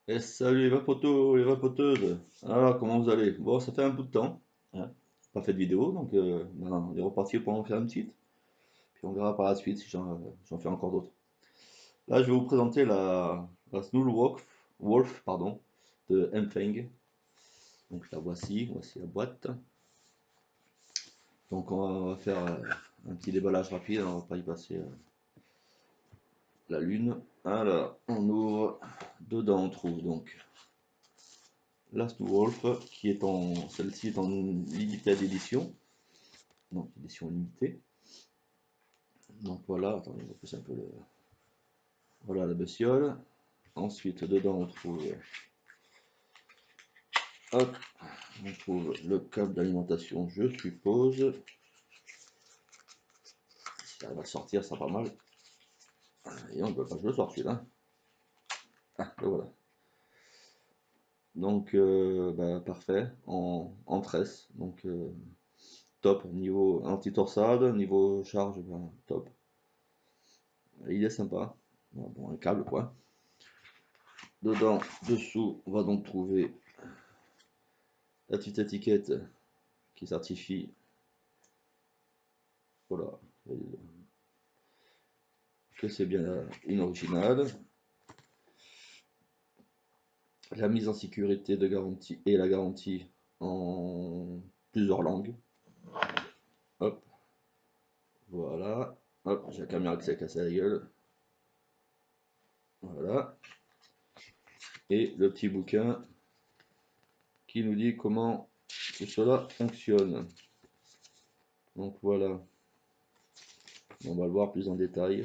Et salut les vapotos, les vapoteuses. Alors, comment vous allez? Bon, ça fait un bout de temps, hein. Pas fait de vidéo, donc maintenant, on est reparti pour en faire une petite. Puis on verra par la suite si j'en fais encore d'autres. Là, je vais vous présenter la Wolf, pardon, de Mfeng. Donc la voici la boîte. Donc on va faire un petit déballage rapide, on va pas y passer la lune. Alors, on ouvre. Dedans, on trouve donc Last Wolf, celle-ci est en limited édition, donc édition limitée. Donc voilà, attendez, on va pousser un peu voilà la bestiole. Ensuite, dedans, hop, on trouve le câble d'alimentation, je suppose. Si ça va sortir, ça pas mal. Et on ne peut pas que je le sorte celui-là. Ah, le voilà. Donc, bah, parfait, en tresse. Donc, top, niveau anti-torsade, niveau charge, ben, top. Il est sympa. Bon, un câble quoi. Dedans, dessous, on va donc trouver la petite étiquette qui certifie, voilà, que c'est bien une originale. La mise en sécurité de garantie et la garantie en plusieurs langues. Hop, voilà. Hop, j'ai la caméra qui s'est cassée la gueule. Voilà. Et le petit bouquin qui nous dit comment que cela fonctionne. Donc voilà. On va le voir plus en détail.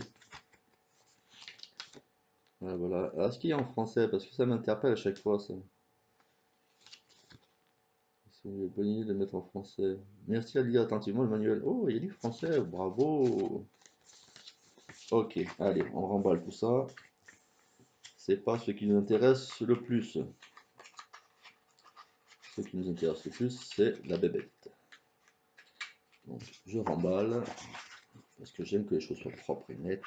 Voilà. Alors, est-ce qu'il y a en français? Parce que ça m'interpelle à chaque fois, ça. C'est une bonne idée de le mettre en français. Merci à lire attentivement le manuel. Oh, il y a du français, bravo. Ok, allez, on remballe tout ça. C'est pas ce qui nous intéresse le plus. Ce qui nous intéresse le plus, c'est la bébête. Donc, je remballe, parce que j'aime que les choses soient propres et nettes.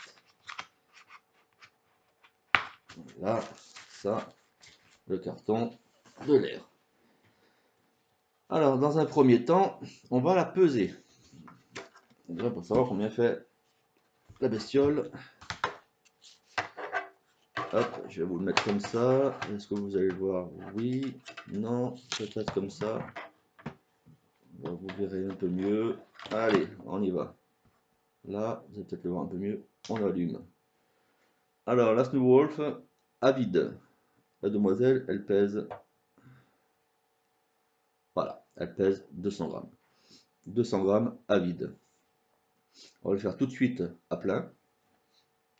Là, ça, le carton de l'air. Alors, dans un premier temps, on va la peser. Déjà, pour savoir combien fait la bestiole. Hop, je vais vous le mettre comme ça. Est-ce que vous allez le voir? Oui, non, peut-être comme ça. Vous verrez un peu mieux. Allez, on y va. Là, vous allez peut-être le voir un peu mieux. On allume. Alors, la Snow Wolf, à vide. La demoiselle, elle pèse. Voilà, elle pèse 200 grammes. 200 grammes à vide. On va le faire tout de suite à plein.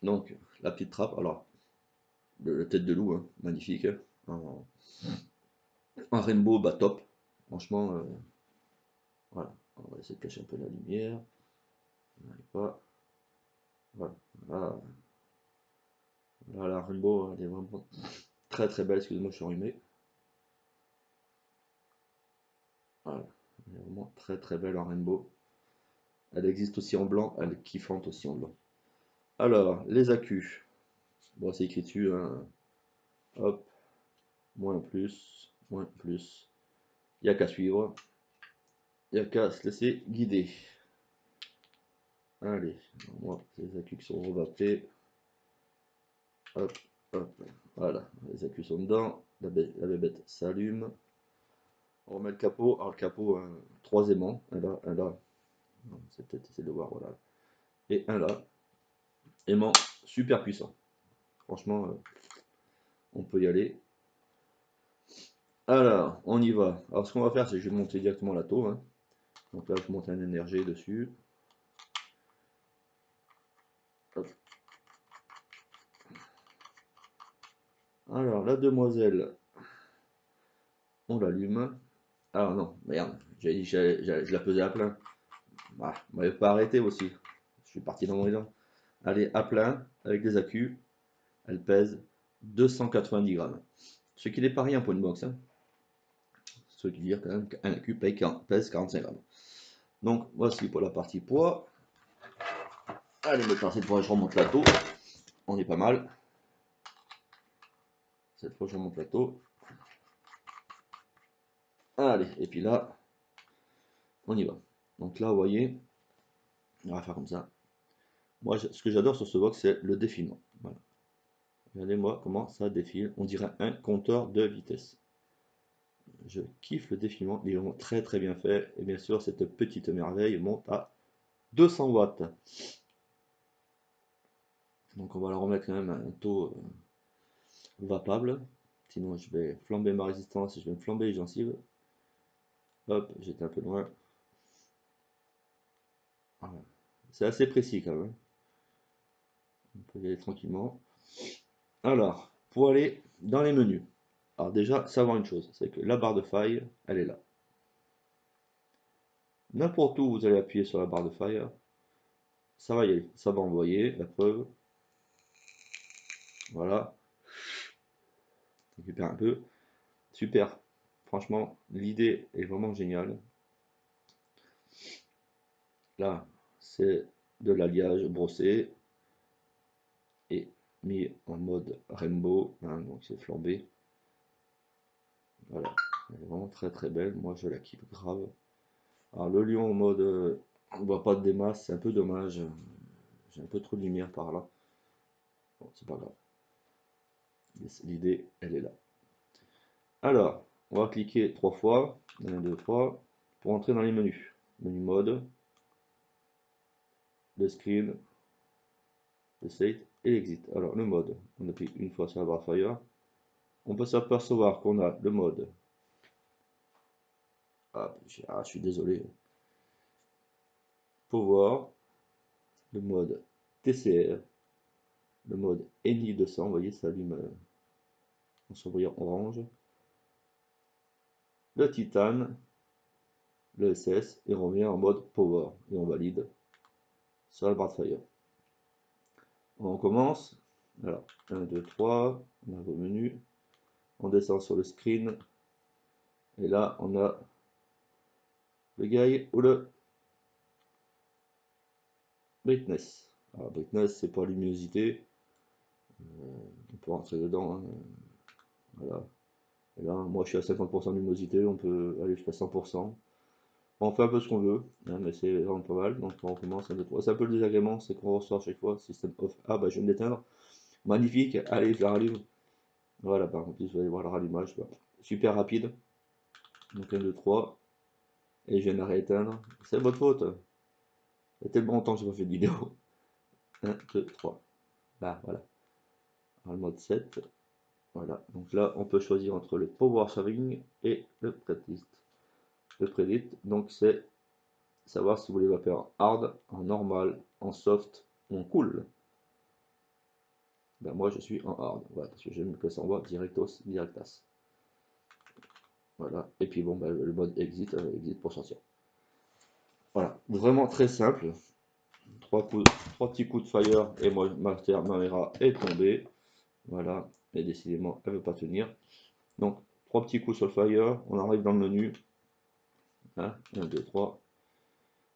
Donc, la petite trappe. Alors, la tête de loup, hein, magnifique. En rainbow, bah top. Franchement, voilà. On va essayer de cacher un peu la lumière. On n'arrive pas. Voilà. Là, là, la rainbow, elle est vraiment très très belle. Excusez-moi, je suis enrhumé. Voilà. Elle est vraiment très très belle en rainbow. Elle existe aussi en blanc. Elle est kiffante aussi en blanc. Alors, les accus. Bon, c'est écrit dessus, hein. Hop. Moins plus. Moins plus. Il n'y a qu'à suivre. Il n'y a qu'à se laisser guider. Allez. Moi, les accus qui sont revapés. Hop. Hop. Voilà. Les accus sont dedans. La bébête s'allume. On remet le capot. Alors, le capot, trois aimants. Un là, un là. C'est peut-être essayer de le voir, voilà. Et un là. Aimant super puissant. Franchement, on peut y aller. Alors, on y va. Alors, ce qu'on va faire, c'est que je vais monter directement la taux, hein. Donc là, je monte un énergie dessus. Hop. Alors, la demoiselle, on l'allume. Ah non, merde, j'ai dit je la faisais à plein. Ah, on m'avait pas arrêté aussi. Je suis parti dans mon élan. Allez, à plein, avec les accus, elle pèse 290 grammes. Ce qui n'est pas rien pour une box, hein. Ce qui veut dire quand même qu'un accu pèse 45 grammes. Donc, voici pour la partie poids. Allez, maintenant, cette fois, je remonte la taux. On est pas mal. cette fois sur mon plateau. Allez, et puis là, on y va. Donc là, vous voyez, on va faire comme ça. Moi, ce que j'adore sur ce box, c'est le défilement. Voilà. Regardez-moi comment ça défile. On dirait un compteur de vitesse. Je kiffe le défilement. Il est vraiment très très bien fait. Et bien sûr, cette petite merveille monte à 200 watts. Donc on va la remettre quand même à un taux vapable. Sinon, je vais flamber ma résistance et je vais me flamber les gencives. Hop, j'étais un peu loin. Voilà. C'est assez précis quand même. On peut y aller tranquillement. Alors, pour aller dans les menus. Alors déjà, savoir une chose, c'est que la barre de faille, elle est là. N'importe où vous allez appuyer sur la barre de faille, ça va y aller, ça va envoyer, la preuve. Voilà. Récupère un peu. Super. Franchement, l'idée est vraiment géniale. Là, c'est de l'alliage brossé et mis en mode rainbow, hein, donc c'est flambé. Voilà, elle est vraiment très très belle. Moi, je la kiffe grave. Alors, le lion en mode on voit pas de démasse, c'est un peu dommage. J'ai un peu trop de lumière par là. Bon, c'est pas grave. L'idée, elle est là. Alors, on va cliquer 3 fois, 1, 2, 3, pour entrer dans les menus. Menu mode, le screen, le state et l'exit. Alors, le mode, on appuie une fois sur la barre fire. On peut s'apercevoir qu'on a le mode. Ah, je suis désolé. Power, le mode TCR, le mode ENI 200, vous voyez, ça allume en surbrillant orange. Le titane, le SS, et on revient en mode power. Et on valide sur la barre de fire. On commence. Alors, 1, 2, 3, on a vos menus. On descend sur le screen. Et là, on a le guy ou le brightness. Alors, brightness, c'est pour luminosité. On peut rentrer dedans. Hein. Voilà. Et là, moi, je suis à 50% de luminosité. On peut aller jusqu'à 100%. On fait un peu ce qu'on veut, hein, mais c'est vraiment pas mal. Donc, on recommence. 1, 2, 3. C'est un peu le désagrément, c'est qu'on ressort à chaque fois. Système off. Ah, bah, je viens de l'éteindre. Magnifique. Allez, je la rallume. Voilà, par contre, vous allez voir le rallumage. Bah, super rapide. Donc, 1, 2, 3. Et je viens de la rééteindre. C'est votre faute. Il y a tellement longtemps que je n'ai pas fait de vidéo. 1, 2, 3. Là, voilà. Alors, le mode 7. Voilà. Donc là, on peut choisir entre le power shaving et le predit. Le predit, donc c'est savoir si vous voulez faire en hard, en normal, en soft ou en cool. Ben moi, je suis en hard. Voilà, parce que j'aime que ça envoie directos, directas. Voilà. Et puis bon, ben, le mode exit, exit pour sortir. Voilà. Vraiment très simple. Trois petits coups de fire et moi, ma caméra est tombée. Voilà, et décidément, elle ne veut pas tenir. Donc, 3 petits coups sur le fire, on arrive dans le menu. Hein, 1, 2, 3.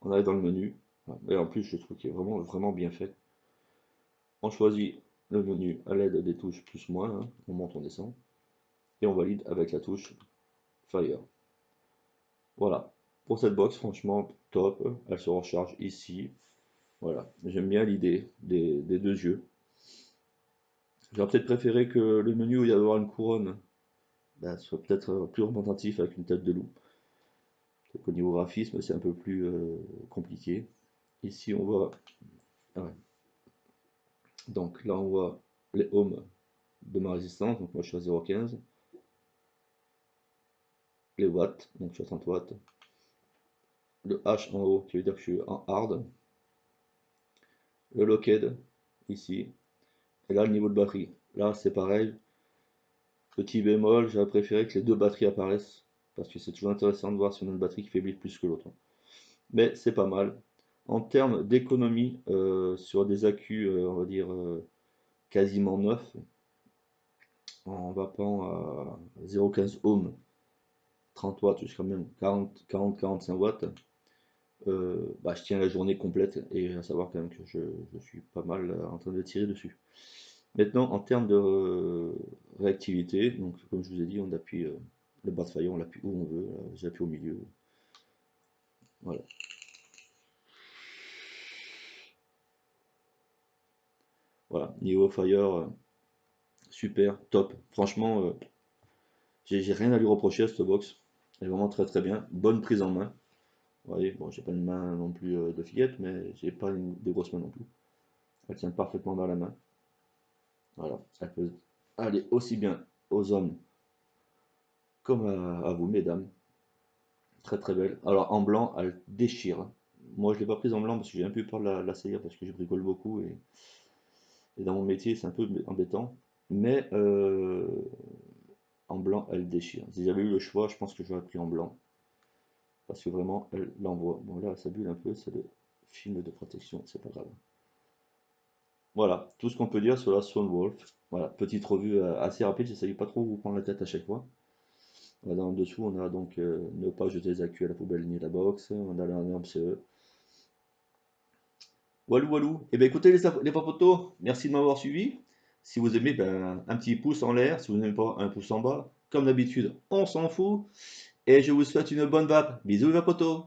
On arrive dans le menu. Et en plus, je trouve qu'il est vraiment, vraiment bien fait. On choisit le menu à l'aide des touches plus moins. Hein, on monte, on descend. Et on valide avec la touche fire. Voilà. Pour cette box, franchement, top. Elle se recharge ici. Voilà. J'aime bien l'idée des deux yeux. J'aurais peut-être préféré que le menu où il y avoir une couronne soit peut-être plus représentatif avec une tête de loup. Au niveau graphisme, c'est un peu plus compliqué. Ici, on voit. Ah ouais. Donc là, on voit les ohms de ma résistance. Donc moi, je suis à 0,15. Les watts, donc 60 watts. Le H en haut, qui veut dire que je suis en hard. Le locked, ici. Et là, le niveau de batterie. Là, c'est pareil. Petit bémol, j'aurais préféré que les deux batteries apparaissent. Parce que c'est toujours intéressant de voir si on a une batterie qui faiblit plus que l'autre. Mais c'est pas mal. En termes d'économie, sur des accus, on va dire, quasiment neufs, en vapant à 0,15 ohms, 30 watts jusqu'à même 40-45 watts, je tiens la journée complète et à savoir quand même que je suis pas mal en train de tirer dessus. Maintenant, en termes de réactivité, donc comme je vous ai dit, on appuie le bas de faïence, on l'appuie où on veut. J'appuie au milieu. Voilà. Voilà. Niveau fire, super, top. Franchement, j'ai rien à lui reprocher à cette box. Elle est vraiment très très bien. Bonne prise en main. Vous voyez, bon, j'ai pas une main non plus de fillette, mais j'ai pas des grosses mains non plus. Elle tient parfaitement dans la main. Voilà. Elle peut aller aussi bien aux hommes comme à vous, mesdames. Très très belle. Alors en blanc, elle déchire. Moi, je l'ai pas prise en blanc parce que j'ai un peu peur de la saillir parce que je bricole beaucoup et dans mon métier, c'est un peu embêtant. Mais en blanc, elle déchire. Si j'avais eu le choix, je pense que j'aurais pris en blanc parce que vraiment, elle l'envoie. Bon, là, ça bulle un peu, c'est le film de protection, c'est pas grave. Voilà, tout ce qu'on peut dire sur la Wolf. Voilà, petite revue assez rapide, j'essaye pas trop de vous prendre la tête à chaque fois. Voilà, en dessous, on a donc ne pas jeter les accus à la poubelle ni à la box. On a l'énorme CE. Walou walou. Eh bien écoutez les papotos, merci de m'avoir suivi. Si vous aimez, ben, un petit pouce en l'air. Si vous n'aimez pas, un pouce en bas. Comme d'habitude, on s'en fout. Et je vous souhaite une bonne vape. Bisous les papotos.